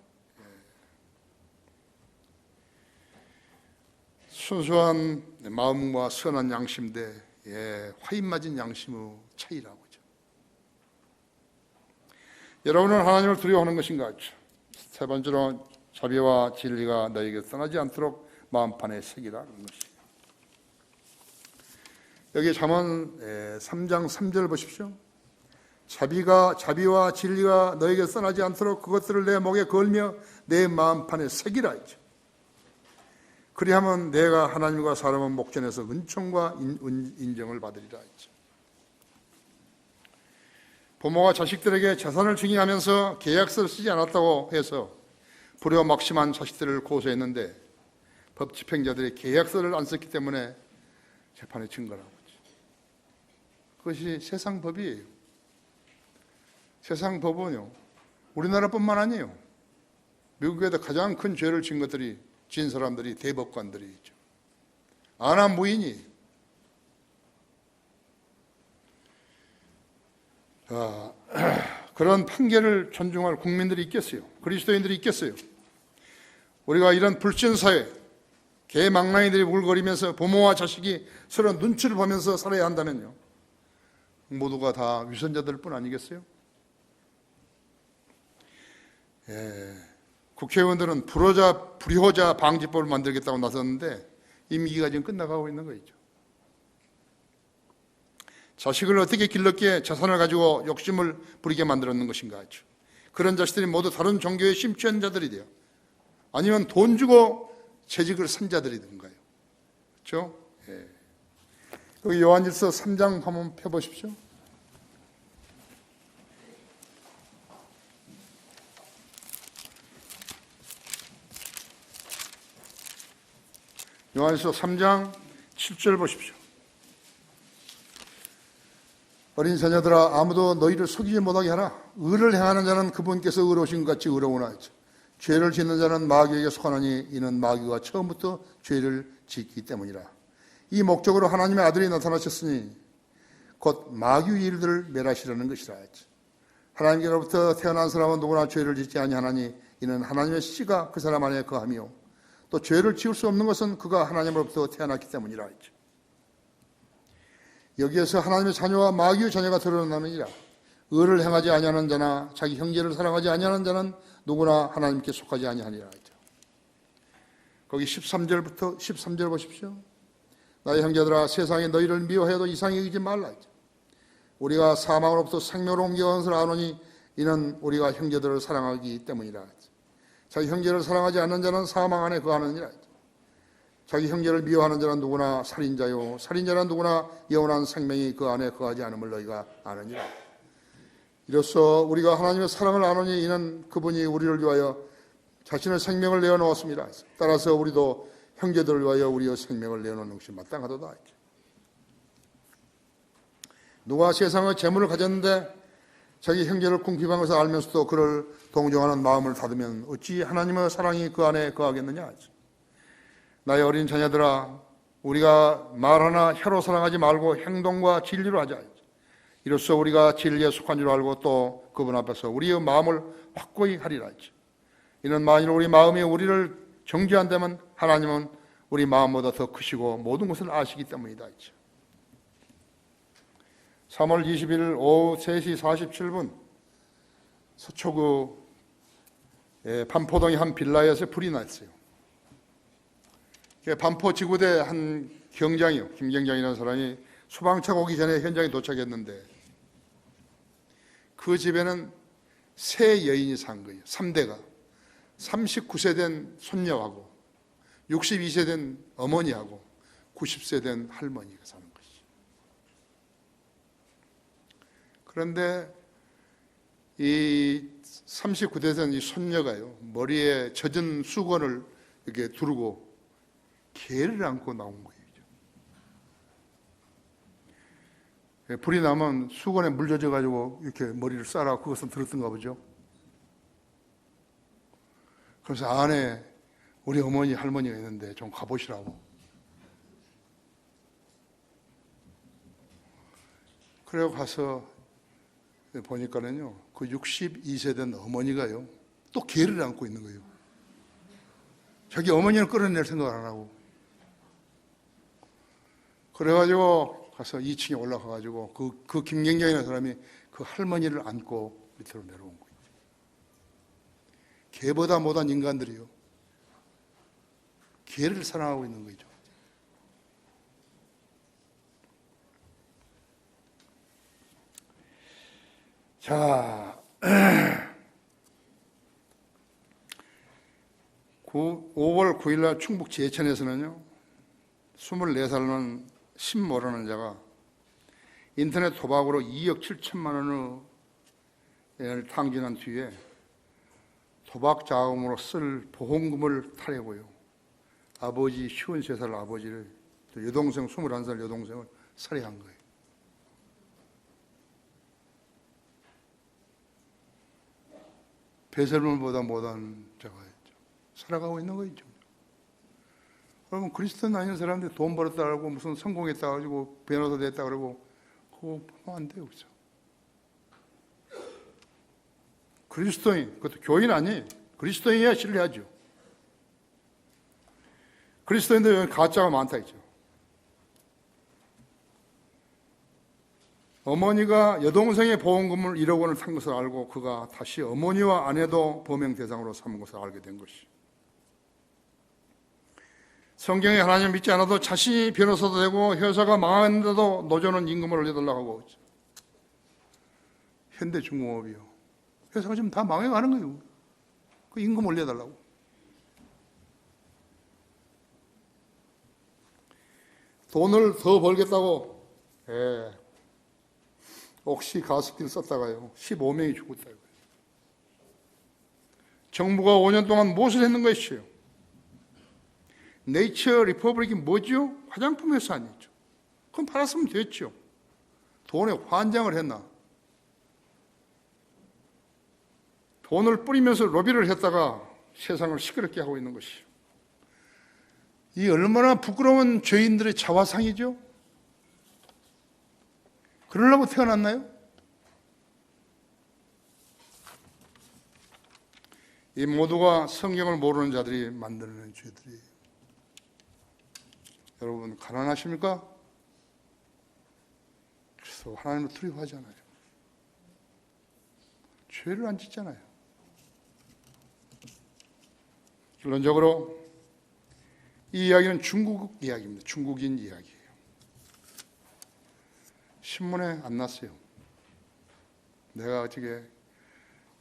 순수한 마음과 선한 양심 대 화인 맞은 양심의 차이라고. 여러분은 하나님을 두려워하는 것인가? 세 번째로 자비와 진리가 너에게 떠나지 않도록 마음판에 새기라. 여기 잠언 3장 3절 보십시오. 자비와 진리가 너에게 떠나지 않도록 그것들을 내 목에 걸며 내 마음판에 새기라 했죠. 그리하면 내가 하나님과 사람은 목전에서 은총과 인정을 받으리라 했죠. 부모가 자식들에게 재산을 증여하면서 계약서를 쓰지 않았다고 해서 불효막심한 자식들을 고소했는데 법 집행자들이 계약서를 안 썼기 때문에 재판에 진 거라고 했죠. 그것이 세상 법이에요. 세상 법은요, 우리나라뿐만 아니에요. 미국에도 가장 큰 죄를 진 사람들이 대법관들이 있죠. 안한 무인이. 그런 판결을 존중할 국민들이 있겠어요? 그리스도인들이 있겠어요? 우리가 이런 불신사회, 개망랑이들이 울거리면서 부모와 자식이 서로 눈치를 보면서 살아야 한다면요, 모두가 다 위선자들 뿐 아니겠어요? 국회의원들은 불효자 방지법을 만들겠다고 나섰는데 임기가 지금 끝나가고 있는 거죠. 자식을 어떻게 길렀기에 재산을 가지고 욕심을 부리게 만들었는 것인가. 그런 자식들이 모두 다른 종교에 심취한 자들이 돼요. 아니면 돈 주고 재직을 산 자들이든가요. 그렇죠? 예. 여기 요한일서 3장 한번 펴보십시오. 요한일서 3장 7절 보십시오. 어린 자녀들아, 아무도 너희를 속이지 못하게 하라. 의를 행하는 자는 그분께서 의로우신 것 같이 의로우나. 죄를 짓는 자는 마귀에게 속하나니 이는 마귀가 처음부터 죄를 짓기 때문이라. 이 목적으로 하나님의 아들이 나타나셨으니 곧 마귀의 일들을 멸하시려는 것이라. 하나님께로부터 태어난 사람은 누구나 죄를 짓지 아니하나니 이는 하나님의 씨가 그 사람 안에 거하며 또 죄를 지을 수 없는 것은 그가 하나님으로부터 태어났기 때문이라 했죠. 여기에서 하나님의 자녀와 마귀의 자녀가 드러나느니라. 의를 행하지 아니하는 자나 자기 형제를 사랑하지 아니하는 자는 누구나 하나님께 속하지 아니하니라 했죠. 거기 13절 보십시오. 나의 형제들아, 세상에 너희를 미워해도 이상히 여기지 말라 했죠. 우리가 사망으로부터 생명으로 옮겨간 것을 아노니 이는 우리가 형제들을 사랑하기 때문이라 했죠. 자기 형제를 사랑하지 않는 자는 사망 안에 거하느니라 했죠. 자기 형제를 미워하는 자는 누구나 살인자요 살인자는 누구나 영원한 생명이 그 안에 거하지 않음을 너희가 아느니라. 이로써 우리가 하나님의 사랑을 아노니 이는 그분이 우리를 위하여 자신의 생명을 내어놓았습니다. 따라서 우리도 형제들을 위하여 우리의 생명을 내어놓는 것이 마땅하도다. 누가 세상의 재물을 가졌는데 자기 형제를 궁핍한 것을 알면서도 그를 동정하는 마음을 닫으면 어찌 하나님의 사랑이 그 안에 거하겠느냐. 나의 어린 자녀들아, 우리가 말하나 혀로 사랑하지 말고 행동과 진리로 하자. 이로써 우리가 진리에 속한 줄 알고 또 그분 앞에서 우리의 마음을 확고히 하리라. 이는 만일 우리 마음이 우리를 정죄한다면 하나님은 우리 마음보다 더 크시고 모든 것을 아시기 때문이다. 3월 20일 오후 3시 47분 서초구 반포동의 한 빌라에서 불이 났어요. 반포 지구대 한 경장이요, 김경장이라는 사람이 소방차가 오기 전에 현장에 도착했는데 그 집에는 세 여인이 산 거예요. 3대가 39세 된 손녀하고 62세 된 어머니하고 90세 된 할머니가 사는 것이죠. 그런데 이 39세 된 이 손녀가요, 머리에 젖은 수건을 이렇게 두르고 개를 안고 나온 거예요. 불이 나면 수건에 물 젖어가지고 이렇게 머리를 싸라 그것은 들었던가 보죠. 그래서 안에 우리 어머니 할머니가 있는데 좀 가보시라고. 그래서 가서 보니까는요, 그 62세 된 어머니가요 또 개를 안고 있는 거예요. 자기 어머니를 끌어낼 생각을 안 하고. 그래가지고 가서 2층에 올라가가지고 그 김경장이라는 사람이 그 할머니를 안고 밑으로 내려온 거예요. 개보다 못한 인간들이요, 개를 사랑하고 있는 거죠. 자, 5월 9일 날 충북 제천에서는요, 24살은 심 모르는 자가 인터넷 도박으로 2억 7천만 원을 탕진한 뒤에 도박 자금으로 쓸 보험금을 타려고요, 아버지 53살 아버지를, 여동생 21살 여동생을 살해한 거예요. 배설물보다 못한 자가 살아가고 있는 거죠. 여러분, 그리스도인 아닌 사람들 돈 벌었다 그러고 무슨 성공했다 가지고 변호사 됐다 그러고 그거 보면 안 돼요. 그죠? 그리스도인, 그것도 교인 아니에요. 그리스도인이야 신뢰하죠. 그리스도인들 가짜가 많다 있죠. 어머니가 여동생의 보험금을 1억 원을 탄 것을 알고 그가 다시 어머니와 아내도 범행 대상으로 삼은 것을 알게 된 것이. 성경에 하나님 믿지 않아도 자신이 변호사도 되고 회사가 망했는데도 노조는 임금을 올려달라고 하고 있죠. 현대중공업이요. 회사가 지금 다 망해가는 거예요. 그 임금 올려달라고. 돈을 더 벌겠다고 옥시 가습기를 썼다가요 15명이 죽었다고요. 정부가 5년 동안 무엇을 했는 것이요? 네이처 리퍼블릭이 뭐죠? 화장품 회사 아니죠. 그럼 팔았으면 됐죠. 돈에 환장을 했나? 돈을 뿌리면서 로비를 했다가 세상을 시끄럽게 하고 있는 것이요. 이 얼마나 부끄러운 죄인들의 자화상이죠? 그러려고 태어났나요? 이 모두가 성경을 모르는 자들이 만드는 죄들이에요. 여러분, 가난하십니까? 그래서 하나님을 두려워하잖아요. 죄를 안 짓잖아요. 결론적으로 이 이야기는 중국 이야기입니다. 중국인 이야기예요. 신문에 안 났어요. 내가 어떻게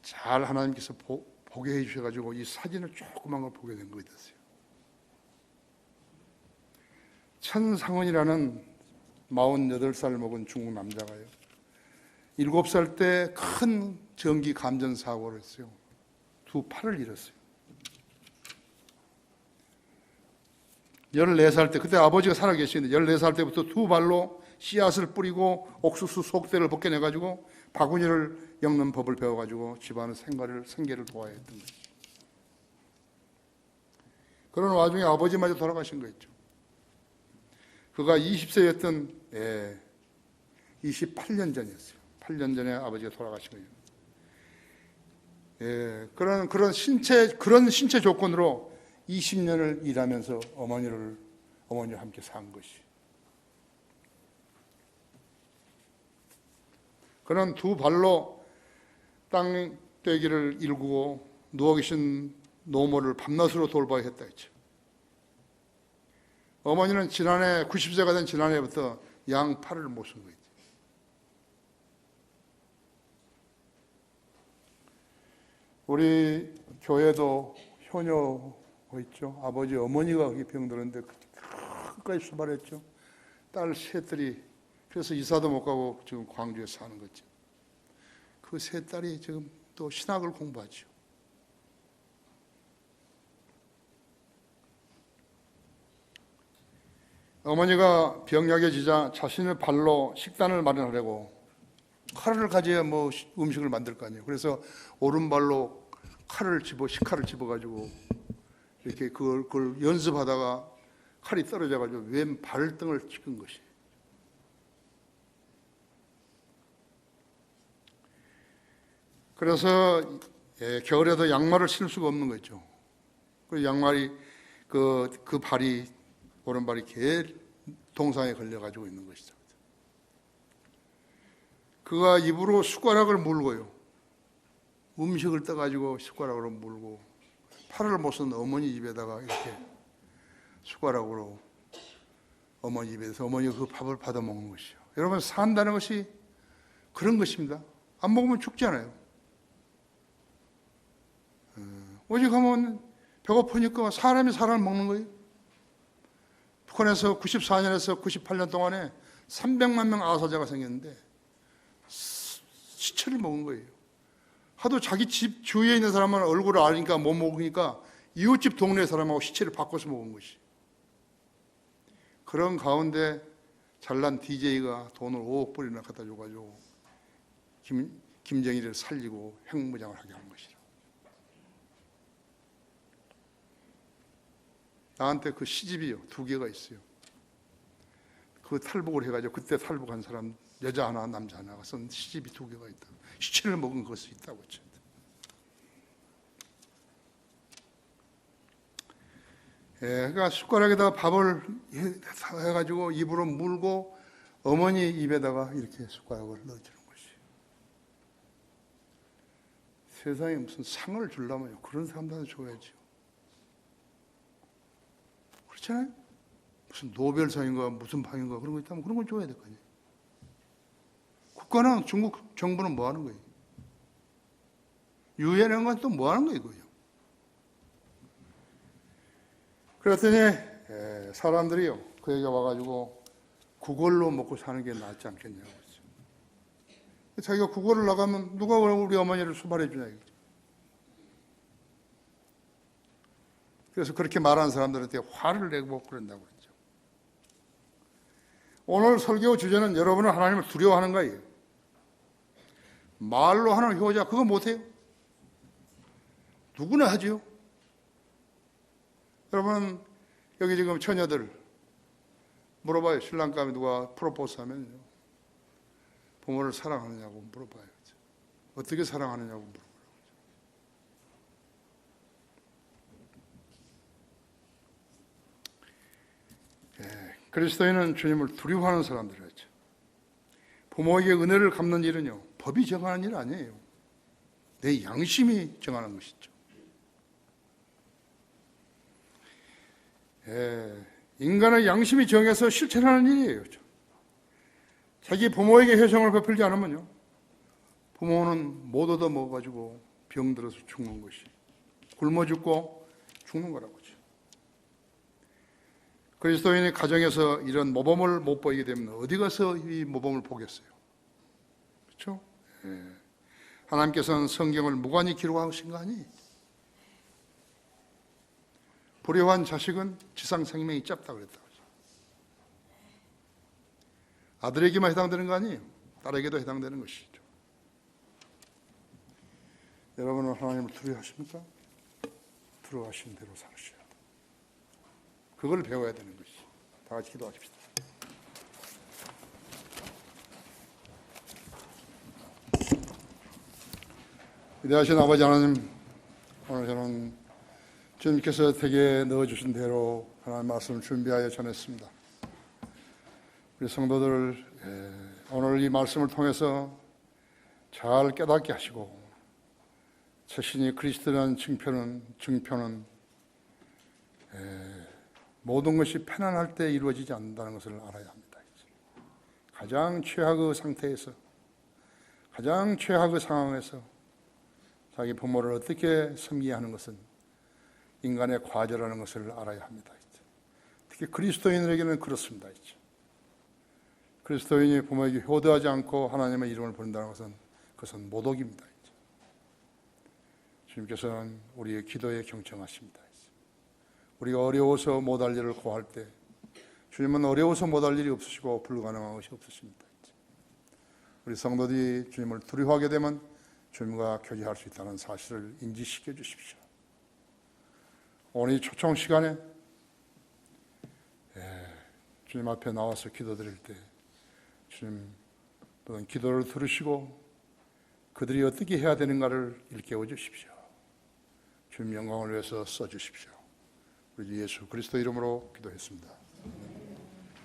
잘 하나님께서 보게 해주셔가지고 이 사진을 조그만 걸 보게 된 거 됐어요. 천상원이라는 48살 먹은 중국 남자가요, 7살 때 큰 전기 감전 사고를 했어요. 두 팔을 잃었어요. 14살 때, 그때 아버지가 살아계시는데 14살 때부터 두 발로 씨앗을 뿌리고 옥수수 속대를 벗겨내가지고 바구니를 엮는 법을 배워가지고 집안의 생계를 도와야 했던 거죠. 그런 와중에 아버지마저 돌아가신 거였죠. 그가 20세였던 28년 전이었어요. 8년 전에 아버지가 돌아가신 거예요. 그런 신체 조건으로 20년을 일하면서 어머니와 함께 산 것이. 그는 두 발로 땅떼기를 일구고 누워 계신 노모를 밤낮으로 돌봐야 했다 했죠. 어머니는 지난해 90세가 된 지난해부터 양팔을 못 쓴 거예요. 우리 교회도 효녀 있죠. 아버지 어머니가 거기 병들었는데 끝까지 수발했죠. 딸 셋들이, 그래서 이사도 못 가고 지금 광주에 사는 거죠. 그 세 딸이 지금 또 신학을 공부하죠. 어머니가 병약해지자 자신의 발로 식단을 마련하려고 칼을 가져야 뭐 음식을 만들 거 아니에요. 그래서 오른발로 식칼을 집어가지고 이렇게 그걸 연습하다가 칼이 떨어져가지고 왼 발등을 찍은 것이. 그래서 겨울에도 양말을 신을 수가 없는 거죠. 그 양말이 그 발이, 오른발이 개 동상에 걸려가지고 있는 것이죠. 그가 입으로 숟가락을 물고요, 음식을 떠가지고 숟가락으로 물고, 팔을 못 쓴 어머니 입에다가 이렇게 숟가락으로 어머니 입에서 어머니가 그 밥을 받아 먹는 것이요. 여러분, 산다는 것이 그런 것입니다. 안 먹으면 죽잖아요. 오직 하면 배고프니까 사람이 사람을 먹는 거예요. 북한에서 94년에서 98년 동안에 300만 명 아사자가 생겼는데 시체를 먹은 거예요. 하도 자기 집 주위에 있는 사람은 얼굴을 아니까 못 먹으니까 이웃집 동네 사람하고 시체를 바꿔서 먹은 것이. 그런 가운데 잘난 DJ가 돈을 5억 불이나 갖다 줘가지고 김정일을 살리고 핵무장을 하게 한 것이라. 나한테 그 시집이요 2개가 있어요. 그 탈북을 해가지고 그때 탈북한 사람 여자 하나 남자 하나가 쓴 시집이 2개가 있다. 시체를 먹은 것이 있다고 했죠. 그러니까 숟가락에다가 밥을 해가지고 입으로 물고 어머니 입에다가 이렇게 숟가락을 넣어주는 것이. 세상에 무슨 상을 주려면요 그런 사람들한테 줘야죠. 그렇잖아요? 무슨 노벨상인가 무슨 상인가 그런 거 있다면 그런 걸 줘야 될 거 아니에요. 국가는 중국 정부는 뭐 하는 거예요? 유엔한 건 또 뭐 하는 거예요? 이거요. 그랬더니 사람들이요 그에게 와가지고 구걸로 먹고 사는 게 낫지 않겠냐고 했죠. 자기가 구걸을 나가면 누가 우리 어머니를 수발해 주냐 이거죠. 그래서 그렇게 말하는 사람들한테 화를 내고 그런다고 그랬죠. 오늘 설교 주제는 여러분은 하나님을 두려워하는 거예요. 말로 하는 효자 그거 못해요? 누구나 하지요. 여러분 여기 지금 처녀들 물어봐요. 신랑감이 누가 프로포즈 하면요 부모를 사랑하느냐고 물어봐요. 어떻게 사랑하느냐고 물어봐요. 그리스도인은 주님을 두려워하는 사람들이었죠. 부모에게 은혜를 갚는 일은요 법이 정하는 일 아니에요. 내 양심이 정하는 것이죠. 인간의 양심이 정해서 실천하는 일이에요. 자기 부모에게 효성을 베풀지 않으면요 부모는 못 얻어먹어가지고 병들어서 죽는 것이, 굶어 죽고 죽는 거라고요. 그리스도인이 가정에서 이런 모범을 못 보이게 되면 어디 가서 이 모범을 보겠어요? 그렇죠? 하나님께서는 성경을 무관히 기록하신 거 아니에요? 불효한 자식은 지상 생명이 짧다 그랬다고. 아들에게만 해당되는 거 아니에요? 딸에게도 해당되는 것이죠. 여러분은 하나님을 두려워하십니까? 두려워하시는 대로 살으셔야 돼요. 그걸 배워야 되는 것이. 다 같이 기도하십시다. 위대하신 아버지 하나님, 오늘 저는 주님께서 댁에 넣어주신 대로 하나님의 말씀을 준비하여 전했습니다. 우리 성도들 오늘 이 말씀을 통해서 잘 깨닫게 하시고 자신이 그리스도라는 증표는 모든 것이 편안할 때 이루어지지 않는다는 것을 알아야 합니다. 가장 최악의 상태에서 가장 최악의 상황에서 자기 부모를 어떻게 섬기게 하는 것은 인간의 과제라는 것을 알아야 합니다. 특히 그리스도인들에게는 그렇습니다. 그리스도인이 부모에게 효도하지 않고 하나님의 이름을 부른다는 것은 그것은 모독입니다. 주님께서는 우리의 기도에 경청하십니다. 우리가 어려워서 못할 일을 구할 때 주님은 어려워서 못할 일이 없으시고 불가능한 것이 없으십니다. 우리 성도들이 주님을 두려워하게 되면 주님과 교제할 수 있다는 사실을 인지시켜 주십시오. 오늘 이 초청 시간에 주님 앞에 나와서 기도드릴 때 주님 또는 기도를 들으시고 그들이 어떻게 해야 되는가를 일깨워 주십시오. 주님 영광을 위해서 써주십시오. 우리 예수 그리스도 이름으로 기도했습니다.